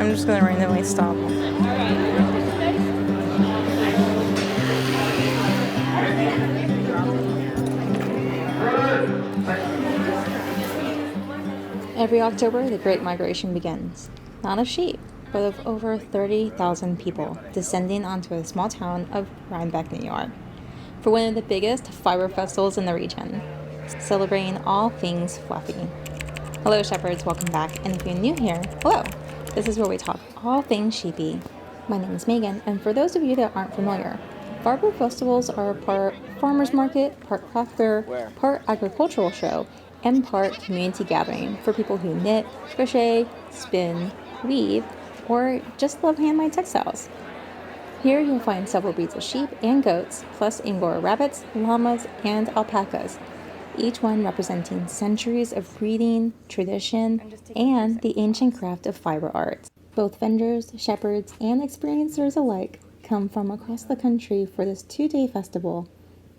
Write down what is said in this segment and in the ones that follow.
I'm just going to randomly stop. Every October, the Great Migration begins. Not of sheep, but of over 30,000 people descending onto a small town of Rhinebeck, New York, for one of the biggest fiber festivals in the region, celebrating all things fluffy. Hello, shepherds, welcome back, and if you're new here, hello! This is where we talk all things sheepy. My name is Megan, and for those of you that aren't familiar, fiber festivals are part farmers market, part craft fair, part agricultural show, and part community gathering for people who knit, crochet, spin, weave, or just love handmade textiles. Here you'll find several breeds of sheep and goats, plus Angora rabbits, llamas, and alpacas, each one representing centuries of breeding, tradition, and the ancient craft of fiber art. Both vendors, shepherds, and experiencers alike come from across the country for this 2-day festival,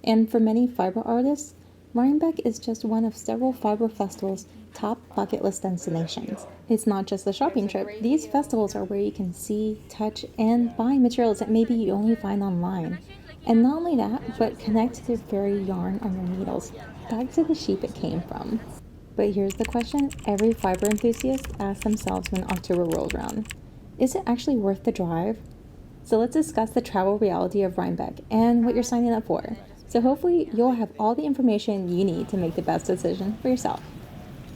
and for many fiber artists, Rhinebeck is just one of several fiber festivals' top bucket list destinations. It's not just a shopping trip. These festivals are where you can see, touch, and buy materials that maybe you only find online. And not only that, but connect to the very yarn on your needles, back to the sheep it came from. But here's the question every fiber enthusiast asks themselves when October rolls around. Is it actually worth the drive? So let's discuss the travel reality of Rhinebeck and what you're signing up for. So hopefully you'll have all the information you need to make the best decision for yourself.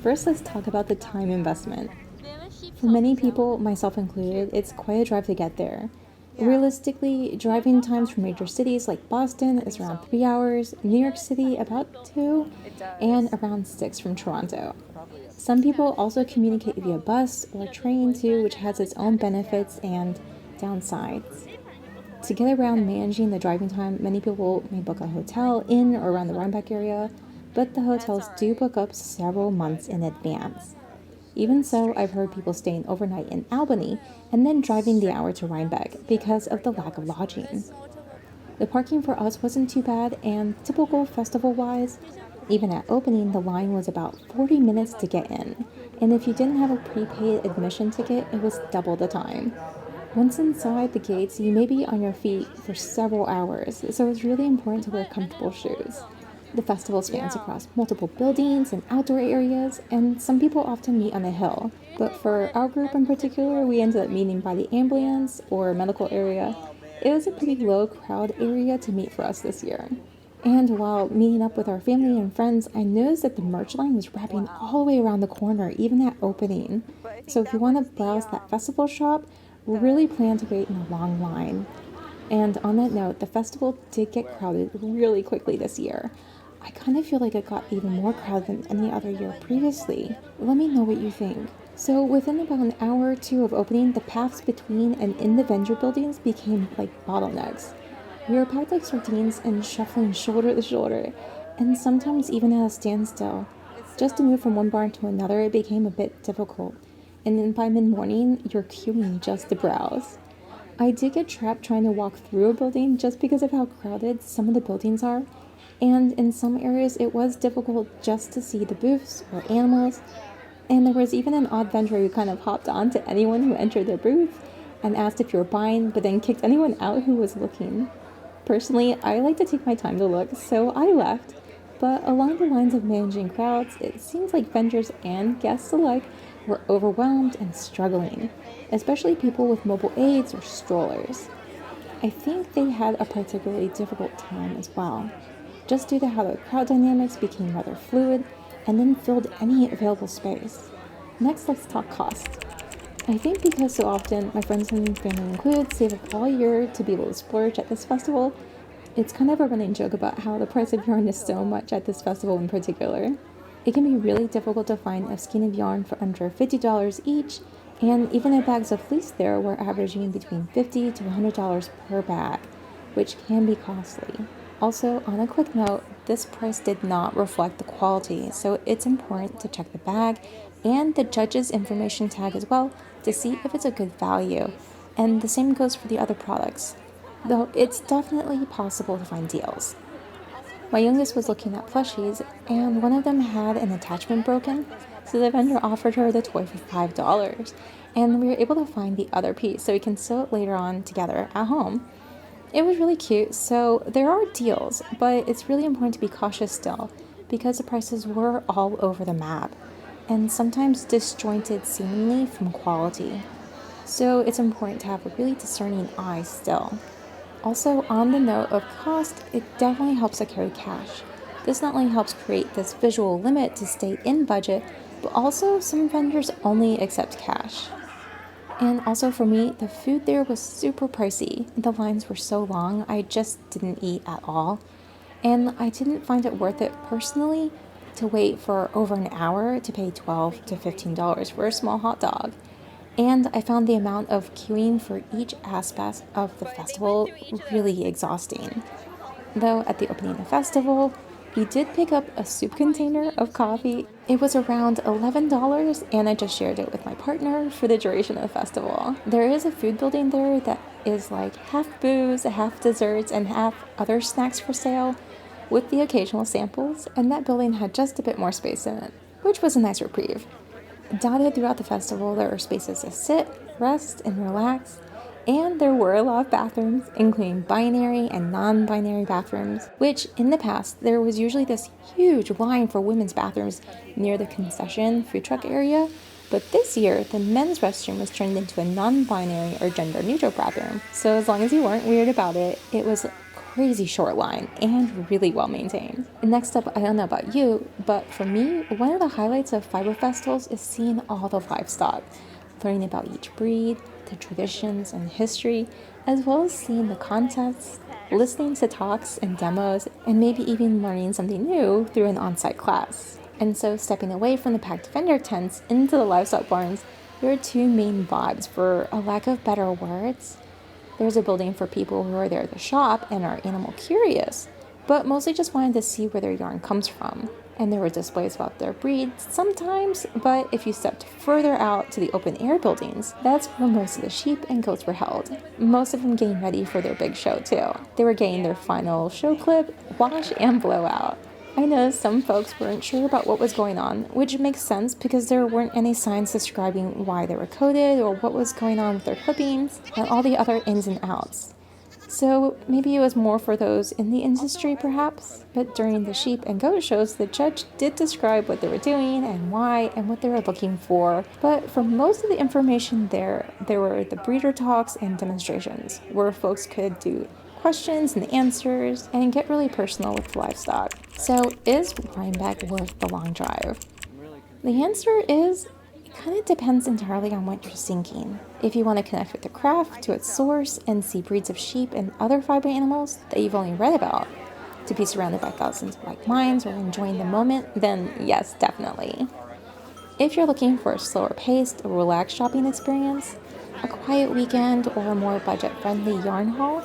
First, let's talk about the time investment. For many people, myself included, it's quite a drive to get there. Realistically, driving times from major cities like Boston is around 3 hours, New York City about 2, and around 6 from Toronto. Some people also communicate via bus or train too, which has its own benefits and downsides. To get around managing the driving time, many people may book a hotel in or around the Rhinebeck area, but the hotels do book up several months in advance. Even so, I've heard people staying overnight in Albany and then driving the hour to Rhinebeck because of the lack of lodging. The parking for us wasn't too bad, and typical festival-wise, even at opening, the line was about 40 minutes to get in, and if you didn't have a prepaid admission ticket, it was double the time. Once inside the gates, you may be on your feet for several hours, so it's really important to wear comfortable shoes. The festival spans across multiple buildings and outdoor areas, and some people often meet on a hill. But for our group in particular, we ended up meeting by the ambulance or medical area. It was a pretty low crowd area to meet for us this year. And while meeting up with our family and friends, I noticed that the merch line was wrapping all the way around the corner, even at opening. So if you want to browse that festival shop, really plan to wait in a long line. And on that note, the festival did get crowded really quickly this year. I kind of feel like it got even more crowded than any other year previously. Let me know what you think. So within about an hour or two of opening, the paths between and in the vendor buildings became like bottlenecks. We were packed like sardines and shuffling shoulder to shoulder, and sometimes even at a standstill. Just to move from one barn to another, it became a bit difficult. And then by mid-morning, you're queuing just to browse. I did get trapped trying to walk through a building just because of how crowded some of the buildings are, and in some areas it was difficult just to see the booths or animals, and there was even an odd vendor who kind of hopped on to anyone who entered their booth and asked if you were buying, but then kicked anyone out who was looking. Personally, I like to take my time to look, so I left, but along the lines of managing crowds, it seems like vendors and guests alike were overwhelmed and struggling, especially people with mobile aids or strollers. I think they had a particularly difficult time as well, just due to how the crowd dynamics became rather fluid and then filled any available space. Next, let's talk cost. I think because so often, my friends and family included, save up all year to be able to splurge at this festival, it's kind of a running joke about how the price of yarn is so much at this festival in particular. It can be really difficult to find a skein of yarn for under $50 each, and even the bags of fleece there were averaging between $50 to $100 per bag, which can be costly. Also, on a quick note, this price did not reflect the quality, so it's important to check the bag and the judge's information tag as well to see if it's a good value, and the same goes for the other products, though it's definitely possible to find deals. My youngest was looking at plushies, and one of them had an attachment broken, so the vendor offered her the toy for $5. and we were able to find the other piece so we can sew it later on together at home. It was really cute, so there are deals, but it's really important to be cautious still because the prices were all over the map and sometimes disjointed seemingly from quality. So it's important to have a really discerning eye still. Also, on the note of cost, it definitely helps to carry cash. This not only helps create this visual limit to stay in budget, but also some vendors only accept cash. And also for me, the food there was super pricey. The lines were so long, I just didn't eat at all. And I didn't find it worth it personally to wait for over an hour to pay $12 to $15 for a small hot dog. And I found the amount of queuing for each aspect of the festival really exhausting. Though at the opening of the festival, we did pick up a soup container of coffee. It was around $11 and I just shared it with my partner for the duration of the festival. There is a food building there that is like half booze, half desserts, and half other snacks for sale with the occasional samples, and that building had just a bit more space in it, which was a nice reprieve. Dotted throughout the festival, there are spaces to sit, rest, and relax, and there were a lot of bathrooms, including binary and non-binary bathrooms, which in the past, there was usually this huge line for women's bathrooms near the concession food truck area, but this year, the men's restroom was turned into a non-binary or gender-neutral bathroom, so as long as you weren't weird about it, it was a crazy short line and really well maintained. And next up, I don't know about you, but for me, one of the highlights of fiber festivals is seeing all the livestock, learning about each breed, the traditions and history, as well as seeing the contests, listening to talks and demos, and maybe even learning something new through an on-site class. And so stepping away from the packed vendor tents into the livestock barns, there are two main vibes, for a lack of better words. There's a building for people who are there to shop and are animal curious, but mostly just wanted to see where their yarn comes from. And there were displays about their breeds sometimes, but if you stepped further out to the open air buildings, that's where most of the sheep and goats were held. Most of them getting ready for their big show too. They were getting their final show clip, wash, and blowout. I know some folks weren't sure about what was going on, which makes sense because there weren't any signs describing why they were coated or what was going on with their clippings and all the other ins and outs. So maybe it was more for those in the industry perhaps, but during the sheep and goat shows, the judge did describe what they were doing and why and what they were looking for. But for most of the information there were the breeder talks and demonstrations where folks could do questions and answers and get really personal with livestock. So is Rhinebeck worth the long drive? The answer is, it kind of depends entirely on what you're thinking. If you want to connect with the craft to its source and see breeds of sheep and other fiber animals that you've only read about, to be surrounded by thousands of like minds or enjoying the moment, then yes, definitely. If you're looking for a slower paced, relaxed shopping experience, a quiet weekend, or a more budget-friendly yarn haul,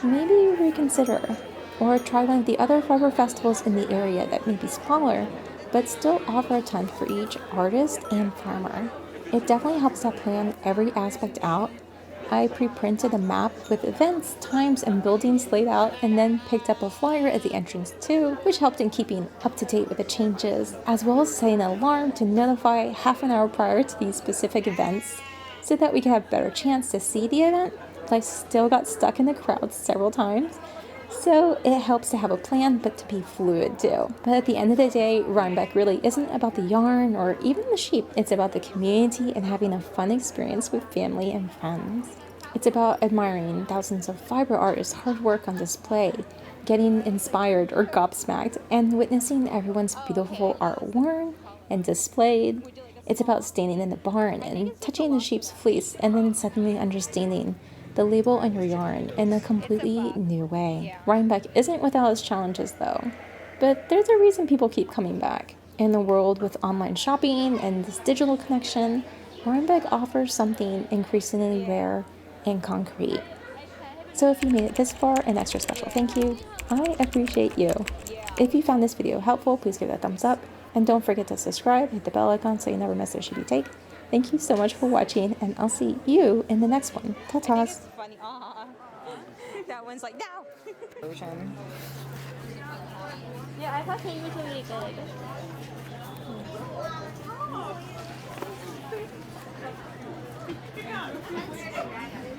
maybe reconsider, or try one of the other fiber festivals in the area that may be smaller, but still offer a ton for each artist and farmer. It definitely helps to plan every aspect out. I pre-printed a map with events, times, and buildings laid out, and then picked up a flyer at the entrance too, which helped in keeping up to date with the changes, as well as setting an alarm to notify half an hour prior to these specific events, so that we could have a better chance to see the event. I still got stuck in the crowd several times, so it helps to have a plan, but to be fluid too. But at the end of the day, Rhinebeck really isn't about the yarn or even the sheep. It's about the community and having a fun experience with family and friends. It's about admiring thousands of fiber artists' hard work on display, getting inspired or gobsmacked, and witnessing everyone's beautiful art worn and displayed. It's about standing in the barn and touching the sheep's fleece and then suddenly understanding the label on your yarn in a completely new way. Rhinebeck isn't without its challenges though, but there's a reason people keep coming back. In a world with online shopping and this digital connection, Rhinebeck offers something increasingly rare and concrete. So if you made it this far, an extra special thank you. I appreciate you. If you found this video helpful, please give it a thumbs up, and don't forget to subscribe, hit the bell icon so you never miss a sheepy take. Thank you so much for watching, and I'll see you in the next one. Ta-tas. Funny. That one's like, now. Yeah, I thought he was really good.